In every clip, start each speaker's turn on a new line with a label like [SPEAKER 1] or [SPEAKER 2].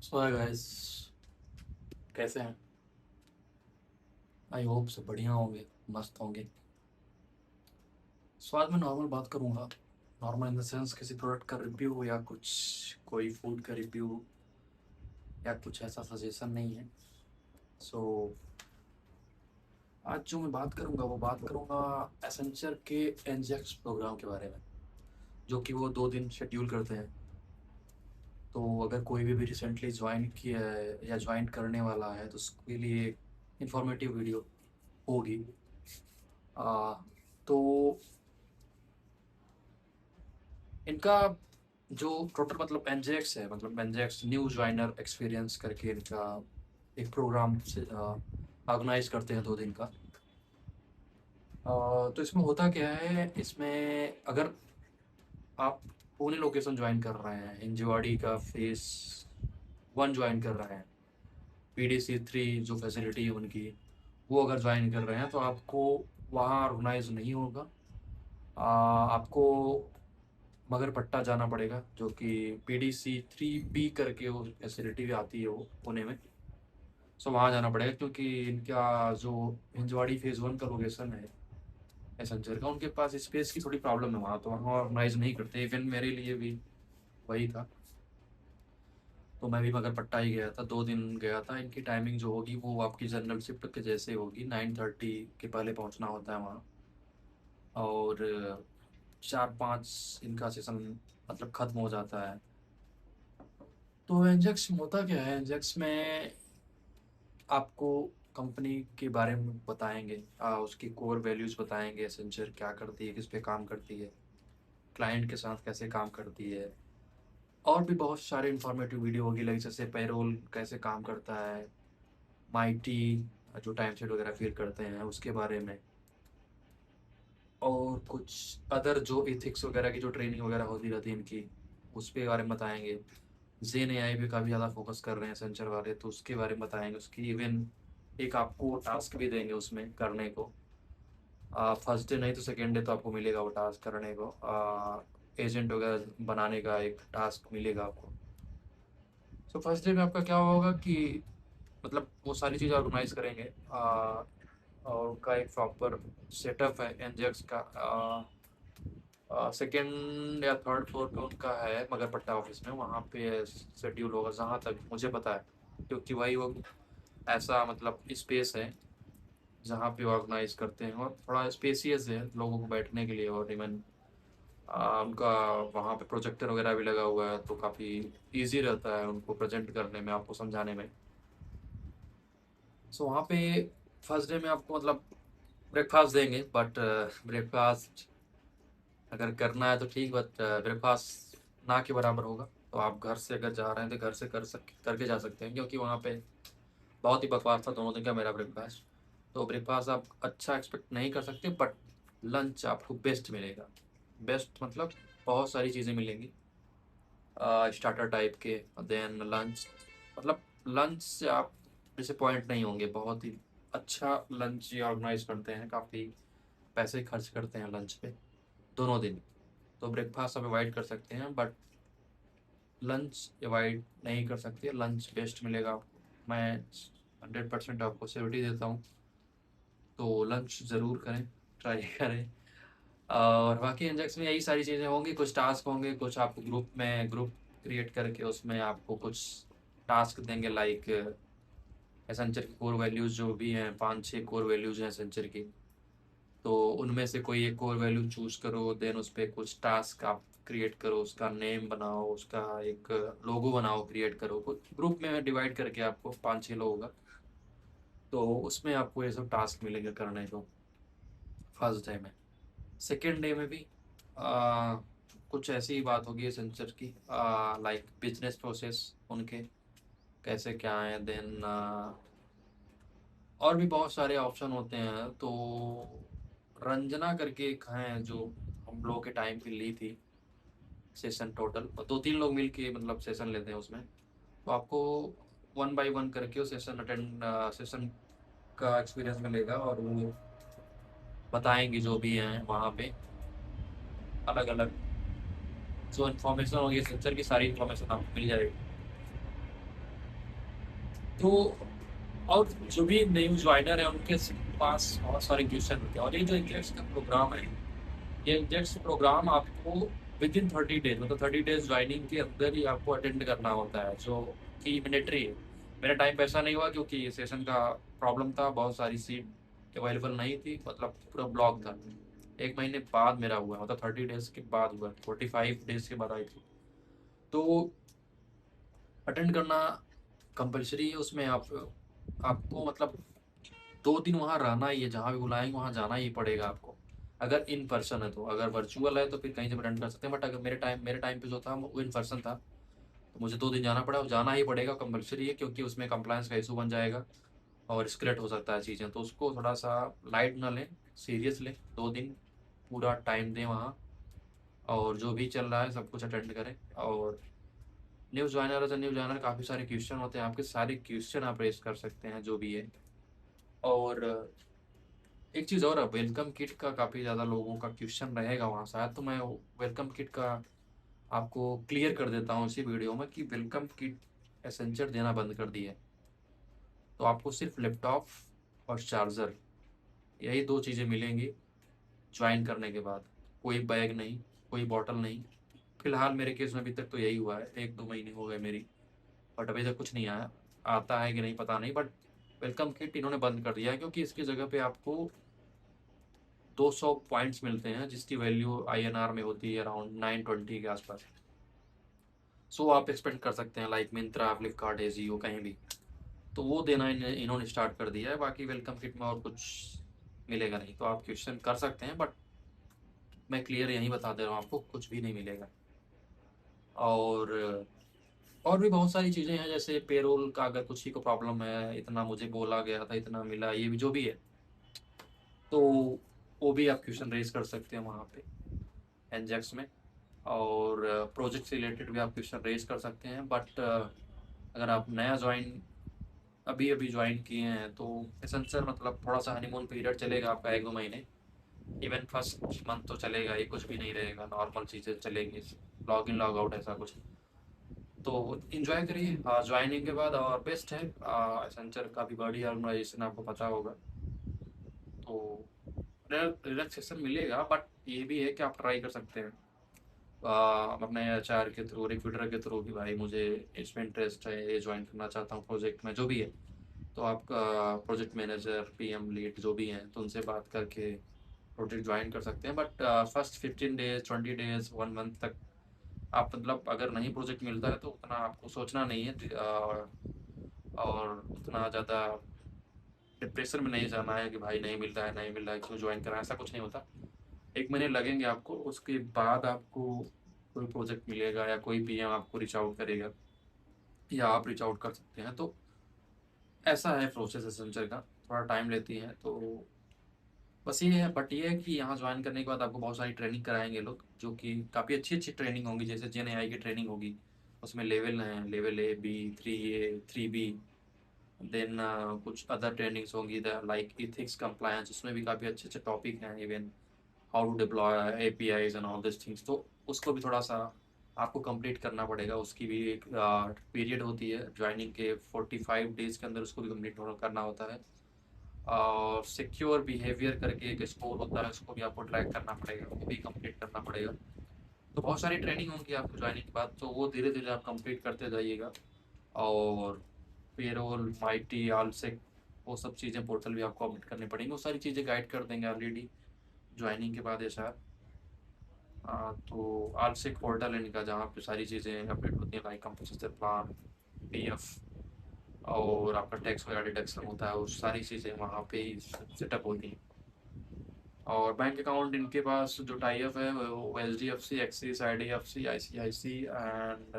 [SPEAKER 1] सो hi guys, कैसे हैं? I hope सब बढ़िया होंगे, मस्त होंगे। स्वाद में नॉर्मल बात करूंगा। नॉर्मल इन द सेंस किसी प्रोडक्ट का रिव्यू या कुछ कोई फूड का रिव्यू या कुछ ऐसा सजेशन नहीं है। सो आज जो मैं बात करूंगा वो बात करूंगा एसेंचर के एनजेक्स प्रोग्राम के बारे में, जो कि वो 2 दिन शेड्यूल करते हैं। तो अगर कोई भी रिसेंटली ज्वाइन किया है या ज्वाइन करने वाला है तो उसके लिए इंफॉर्मेटिव वीडियो होगी। आ, तो इनका जो टोटल मतलब एनजेक्स है, मतलब एनजेक्स न्यू ज्वाइनर एक्सपीरियंस करके इनका एक प्रोग्राम से ऑर्गेनाइज करते हैं 2 दिन का। तो इसमें होता क्या है, इसमें अगर आप पुणे लोकेशन ज्वाइन कर रहे हैं, हिंजवाड़ी का फेस 1 ज्वाइन कर रहे हैं, PDC 3 जो फैसिलिटी है उनकी, वो अगर ज्वाइन कर रहे हैं तो आपको वहाँ ऑर्गेनाइज नहीं होगा। आपको मगरपट्टा जाना पड़ेगा, जो कि PDC 3B करके वो फैसिलिटी भी आती है वो पुणे में। सो वहाँ जाना पड़ेगा, क्योंकि इनका जो हिंजवाड़ी फेज़ 1 का लोकेशन है एसेंचर का, उनके पास स्पेस की थोड़ी प्रॉब्लम है वहाँ, तो वहाँ ऑर्गेनाइज नहीं करते। इवन मेरे लिए भी वही था, तो मैं भी मगरपट्टा ही गया था, 2 दिन गया था। इनकी टाइमिंग जो होगी वो आपकी जनरल शिफ्ट के जैसे होगी, 9:30 के पहले पहुँचना होता है वहाँ। और 4-5 इनका सेशन मतलब ख़त्म हो जाता है। तो एंजेक्स में होता क्या है, एंजेक्स में आपको कंपनी के बारे में बताएंगे, उसकी कोर वैल्यूज़ बताएंगे, एसेंचर क्या करती है, किस पे काम करती है, क्लाइंट के साथ कैसे काम करती है। और भी बहुत सारे इंफॉर्मेटिव वीडियो होगी, लाइक जैसे पेरोल कैसे काम करता है, माइटी जो टाइम शीट वगैरह फिल करते हैं उसके बारे में, और कुछ अदर जो एथिक्स वगैरह की जो ट्रेनिंग वगैरह होती रहती है इनकी, उस पे बारे में बताएंगे। जेन एआई पे काफ़ी ज़्यादा फोकस कर रहे हैं सेंचर वाले, तो उसके बारे में बताएंगे। उसकी इवन एक आपको टास्क भी देंगे उसमें करने को। फर्स्ट डे नहीं तो सेकेंड डे तो आपको मिलेगा वो टास्क करने को। एजेंट वगैरह बनाने का एक टास्क मिलेगा आपको। सो फर्स्ट डे में आपका क्या होगा कि मतलब वो सारी चीज़ें ऑर्गेनाइज करेंगे। और उनका एक प्रॉपर सेटअप है एनजेक्स का। सेकेंड या थर्ड फ्लोर पे उनका है मगरपट्टा ऑफिस में, वहाँ पे शेड्यूल होगा जहाँ तक मुझे पता है, क्योंकि वही वो ऐसा मतलब स्पेस है जहाँ पे ऑर्गेनाइज करते हैं, और थोड़ा स्पेसियस है लोगों को बैठने के लिए। और इवन उनका वहाँ पे प्रोजेक्टर वगैरह भी लगा हुआ है, तो काफ़ी इजी रहता है उनको प्रेजेंट करने में, आपको समझाने में। सो वहाँ पे फर्स्ट डे में आपको मतलब ब्रेकफास्ट देंगे, बट ब्रेकफास्ट अगर करना है तो ठीक, बट ब्रेकफास्ट ना के बराबर होगा। तो आप घर से अगर जा रहे हैं तो घर से करके जा सकते हैं, क्योंकि वहाँ पे बहुत ही बकवास था 2 दिन का मेरा ब्रेकफास्ट। तो ब्रेकफास्ट आप अच्छा एक्सपेक्ट नहीं कर सकते, बट लंच आपको बेस्ट मिलेगा। बेस्ट मतलब बहुत सारी चीज़ें मिलेंगी स्टार्टर टाइप के, देन लंच, मतलब लंच से आप डिसअपॉइंट नहीं होंगे। बहुत ही अच्छा लंच ये ऑर्गेनाइज करते हैं, काफ़ी पैसे खर्च करते हैं लंच पे दोनों दिन। तो ब्रेकफास्ट आप अवॉइड कर सकते हैं, बट लंच अवॉइड नहीं कर सकते, लंच बेस्ट मिलेगा आपको। मैं 100% आपको सिक्योरिटी देता हूँ, तो लंच ज़रूर करें, ट्राई करें। और बाकी इंडेक्स में यही सारी चीज़ें होंगी, कुछ टास्क होंगे, कुछ आपको ग्रुप क्रिएट करके उसमें आपको कुछ टास्क देंगे, लाइक एसेंचर की कोर वैल्यूज़ जो भी हैं, 5-6 कोर वैल्यूज़ हैं एसेंचर की। तो उनमें से कोई एक कोर वैल्यू चूज़ करो, देन उस पर कुछ टास्क आप क्रिएट करो, उसका नेम बनाओ, उसका एक लोगो बनाओ, क्रिएट करो। कुछ ग्रुप में डिवाइड करके आपको 5-6 लोगों का, तो उसमें आपको ये सब टास्क मिलेंगे करने को फर्स्ट डे में। सेकेंड डे में भी आ, कुछ ऐसी ही बात होगी एसेंचर की, लाइक बिजनेस प्रोसेस उनके कैसे क्या है, देन और भी बहुत सारे ऑप्शन होते हैं। तो रंजना करके एक हैं जो हम लोग के टाइम पे ली थी सेशन, टोटल 2-3 लोग मिल के मतलब सेशन लेते हैं उसमें। तो आपको 1 बाय 1 करके वो सेशन का एक्सपीरियंस मिलेगा, और वो बताएंगे जो भी हैं वहाँ पे अलग अलग जो इन्फॉर्मेशन होगी एसेंचर की, सारी इन्फॉर्मेशन आपको मिल जाएगी। तो और जो भी न्यू ज्वाइनर है उनके पास बहुत सारे क्वेश्चन होते हैं, और ये जो एग्जैक्ट्स का प्रोग्राम है, ये एग्जैक्ट्स प्रोग्राम आपको विद इन 30 डेज, मतलब 30 डेज ज्वाइनिंग के अंदर ही आपको अटेंड करना होता है, जो कि मैंडेटरी है। मेरा टाइम पे ऐसा नहीं हुआ क्योंकि सेशन का प्रॉब्लम था, बहुत सारी सीट अवेलेबल नहीं थी, मतलब पूरा ब्लॉक था। 1 महीने बाद मेरा हुआ, मतलब 30 डेज के बाद हुआ, 45 डेज के बाद आई थी। तो अटेंड करना कंपलसरी है उसमें। आपको मतलब 2 दिन वहाँ रहना ही है, जहाँ भी बुलाएंगे वहाँ जाना ही पड़ेगा आपको, अगर इन पर्सन है तो। अगर वर्चुअल है तो फिर कहीं से भी अटेंड कर सकते हैं, बट अगर मेरे टाइम पे जो था वो इन पर्सन था, तो मुझे 2 दिन जाना पड़ा, और जाना ही पड़ेगा, कंपलसरी है, क्योंकि उसमें कंप्लायंस का इशू बन जाएगा और स्केलेट हो सकता है चीज़ें, तो उसको थोड़ा सा लाइट ना लें, सीरियस लें। 2 दिन पूरा टाइम दें वहाँ, और जो भी चल रहा है सब कुछ अटेंड करें। और new joiner as new joiner काफ़ी सारे क्वेश्चन होते हैं, आपके सारे क्वेश्चन आप रेज कर सकते हैं जो भी है। और एक चीज़ और है, वेलकम किट का काफ़ी ज़्यादा लोगों का क्वेश्चन रहेगा वहाँ शायद, तो मैं वेलकम किट का आपको क्लियर कर देता हूँ इसी वीडियो में कि वेलकम किट एसेंचर देना बंद कर दिया है। तो आपको सिर्फ लैपटॉप और चार्जर, यही 2 चीज़ें मिलेंगी ज्वाइन करने के बाद। कोई बैग नहीं, कोई बॉटल नहीं। फिलहाल मेरे केस में अभी तक तो यही हुआ है, 1-2 महीने हो गए मेरी, बट अभी तक कुछ नहीं आया। आता है कि नहीं पता नहीं, बट वेलकम किट इन्होंने बंद कर दिया है, क्योंकि इसकी जगह पे आपको 200 पॉइंट्स मिलते हैं, जिसकी वैल्यू INR में होती है अराउंड 920 के आसपास। सो आप एक्सपेक्ट कर सकते हैं, लाइक मिंत्रा, फ्लिपकार्ट, एजियो, कहीं भी, तो वो देना इन्होंने स्टार्ट कर दिया है। बाकी वेलकम किट में और कुछ मिलेगा नहीं, तो आप क्वेश्चन कर सकते हैं, बट मैं क्लियर यहीं बता दे रहा हूँ, आपको कुछ भी नहीं मिलेगा। और और भी बहुत सारी चीज़ें हैं, जैसे पेरोल का अगर कुछ ही को प्रॉब्लम है, इतना मुझे बोला गया था, इतना मिला, ये भी जो भी है, तो वो भी आप क्वेश्चन रेज कर सकते हैं वहाँ पे एनजेक्स में। और प्रोजेक्ट से रिलेटेड भी आप क्वेश्चन रेज कर सकते हैं, बट अगर आप नया ज्वाइन, अभी अभी ज्वाइन किए हैं, तो एसेंसर मतलब थोड़ा सा हनीमून पीरियड चलेगा आपका 1-2 महीने। इवन फर्स्ट मंथ तो चलेगा ही, कुछ भी नहीं रहेगा, नॉर्मल चीज़ें चलेंगी, लॉग इन लॉग आउट ऐसा कुछ। तो इन्जॉय करिए ज्वाइनिंग के बाद, और बेस्ट है एसेंचर का भी बॉडी ऑर्गेनाइजेशन आपको पता होगा, तो रिलैक्सेशन मिलेगा। बट ये भी है कि आप ट्राई कर सकते हैं अपने HR के थ्रू, रिक्रूटर के थ्रू, कि भाई मुझे इसमें इंटरेस्ट है, ये ज्वाइन करना चाहता हूँ प्रोजेक्ट में, जो भी है। तो आप प्रोजेक्ट मैनेजर, PM लीड जो भी हैं, तो उनसे बात करके प्रोजेक्ट ज्वाइन कर सकते हैं। But first 15 days, 20 days, 1 month तक आप, मतलब अगर नहीं प्रोजेक्ट मिलता है तो उतना आपको सोचना नहीं है, और उतना ज़्यादा डिप्रेशन में नहीं जाना है कि भाई नहीं मिल रहा है, नहीं मिल रहा है, क्यों ज्वाइन करा, ऐसा कुछ नहीं होता। 1 महीने लगेंगे आपको, उसके बाद आपको कोई प्रोजेक्ट मिलेगा, या कोई PM आपको रीच आउट करेगा, या आप रीच आउट कर सकते हैं। तो ऐसा है प्रोसेस एसेंचर का, थोड़ा टाइम लेती है। तो बस ये है, बट ये है कि यहाँ ज्वाइन करने के बाद आपको बहुत सारी ट्रेनिंग कराएंगे लोग, जो कि काफ़ी अच्छी अच्छी ट्रेनिंग होगी, जैसे GenAI की ट्रेनिंग होगी। उसमें लेवल हैं, level A, B, 3A, 3B। Then कुछ अदर ट्रेनिंग्स होंगी, लाइक इथिक्स, कंप्लायंस, उसमें भी काफ़ी अच्छे अच्छे टॉपिक हैं। Even how to deploy APIs and all this things, तो उसको भी थोड़ा सा आपको कंप्लीट करना पड़ेगा। उसकी भी एक पीरियड होती है ज्वाइनिंग के, 45 डेज के अंदर उसको भी कंप्लीट करना होता है। और सिक्योर बिहेवियर करके एक स्कोर होता है, उसको भी आपको ट्रैक करना पड़ेगा, वो भी कंप्लीट करना पड़ेगा। तो बहुत सारी ट्रेनिंग होगी आपको ज्वाइनिंग के बाद, तो वो धीरे धीरे आप कंप्लीट करते जाइएगा। और पेरोल, माइटी, आलसेक, वो सब चीज़ें पोर्टल भी आपको अपडेट करनी पड़ेंगी, वो सारी चीज़ें गाइड कर देंगे ऑलरेडी ज्वाइनिंग के बाद HR। तो आलसेक पोर्टल है इनका, जहाँ पे सारी चीज़ें अपडेट होती हैं, लाइक कंपोजिशन प्लान, PF, और आपका टैक्स वगैरह डिडक्शन होता है, वो सारी चीज़ें वहाँ पे ही सेटअप होती हैं। और बैंक अकाउंट इनके पास जो टाई अप है वो HDFC, axis, IDFC, ICIC and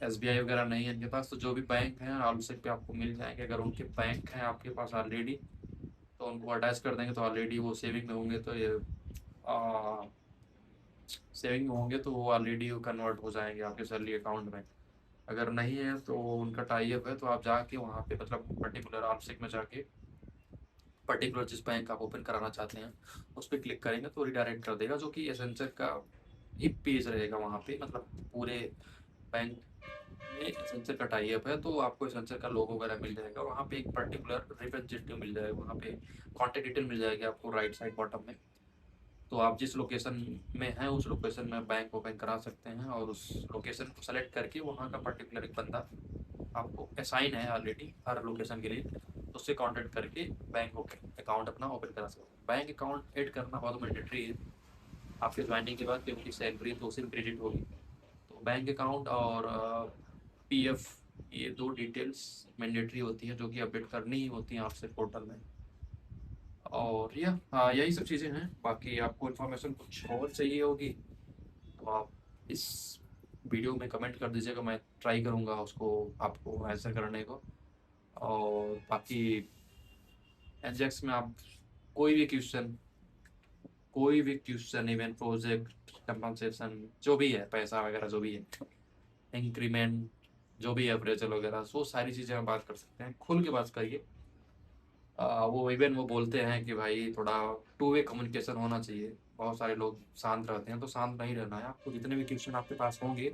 [SPEAKER 1] SBI वगैरह नहीं है इनके पास। तो जो भी बैंक हैं आलसेक पे आपको मिल जाएंगे। अगर उनके बैंक हैं आपके पास ऑलरेडी, तो उनको अटैच कर देंगे, तो ऑलरेडी वो सेविंग में होंगे, तो ये सेविंग में होंगे तो वो ऑलरेडी कन्वर्ट हो जाएंगे आपके सैलरी अकाउंट में। अगर नहीं है तो उनका टाई अप है, तो आप जाके वहाँ पे, मतलब पर्टिकुलर आलसेक में जाके पर्टिकुलर जिस बैंक आप ओपन कराना चाहते हैं उस पर क्लिक करेंगे तो रिडायरेक्ट कर देगा, जो कि एसेंचर का एक पेज रहेगा वहाँ पे, मतलब पूरे बैंक में एसेंचर का टाई अप है, तो आपको एसेंचर का लोगो वगैरह मिल जाएगा। वहाँ पे एक पर्टिकुलर रिप्रेजेंटेटिव मिल जाएगा, वहाँ पे कॉन्टैक्ट डिटेल मिल जाएगी आपको राइट साइड बॉटम में। तो आप जिस लोकेशन में हैं उस लोकेशन में बैंक ओपन करा सकते हैं, और उस लोकेशन को सेलेक्ट करके वहाँ का पर्टिकुलर एक बंदा आपको असाइन है ऑलरेडी हर लोकेशन के लिए, तो उससे कांटेक्ट करके बैंक अकाउंट अपना ओपन करा सकते हैं। बैंक अकाउंट ऐड करना बहुत मैंडेटरी है आपके ज्वाइनिंग के बाद, क्योंकि सैलरी तो उसी में क्रेडिट होगी। तो बैंक अकाउंट और पीएफ, ये दो डिटेल्स मैंडेटरी होती हैं जो कि अपडेट करनी ही होती हैं आपसे पोर्टल में। और यही सब चीज़ें हैं। बाकी आपको इन्फॉर्मेशन कुछ और चाहिए होगी तो आप इस वीडियो में कमेंट कर दीजिएगा, मैं ट्राई करूँगा उसको आपको आंसर करने को। और बाकी एनजेक्स में आप कोई भी क्वेश्चन इवन प्रोजेक्ट कंपनसेशन जो भी है, पैसा वगैरह जो भी है, इंक्रीमेंट जो भी है, अप्रेजल वगैरह, सो सारी चीज़ें हम बात कर सकते हैं, खुल के बात करिए। वो बोलते हैं कि भाई थोड़ा टू वे कम्युनिकेशन होना चाहिए। बहुत सारे लोग शांत रहते हैं, तो शांत नहीं रहना है आपको। जितने भी क्वेश्चन आपके पास होंगे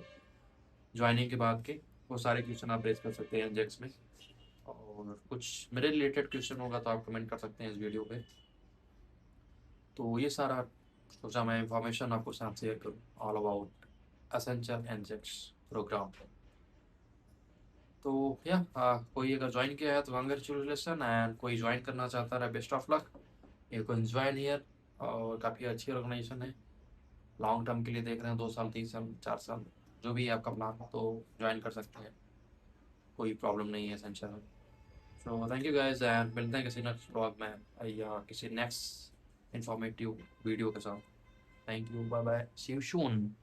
[SPEAKER 1] ज्वाइनिंग के बाद के, वो सारे क्वेश्चन आप रेज कर सकते हैं एनजेक्स में। और कुछ मेरे रिलेटेड क्वेश्चन होगा तो आप कमेंट कर सकते हैं इस वीडियो पे। तो ये सारा सोचा मैं इंफॉर्मेशन आपको साथ शेयर करूँ ऑल अबाउट एसेंशियल एनजेक्स प्रोग्राम। तो कोई अगर ज्वाइन किया है तो कॉन्ग्रेचुलेसन, एंड कोई ज्वाइन करना चाहता है best of luck, you can join here. और काफ़ी अच्छी ऑर्गेनाइजेशन है, लॉन्ग टर्म के लिए देख रहे हैं, 2 साल 3 साल 4 साल जो भी है आपका प्लान हो तो ज्वाइन कर सकते हैं, कोई प्रॉब्लम नहीं है एसेंशियल में। So thank you guys, and मिलते हैं किसी नेक्स्ट ब्लॉग में या किसी नेक्स्ट इंफॉर्मेटिव वीडियो के साथ। Thank you, bye bye, see you soon.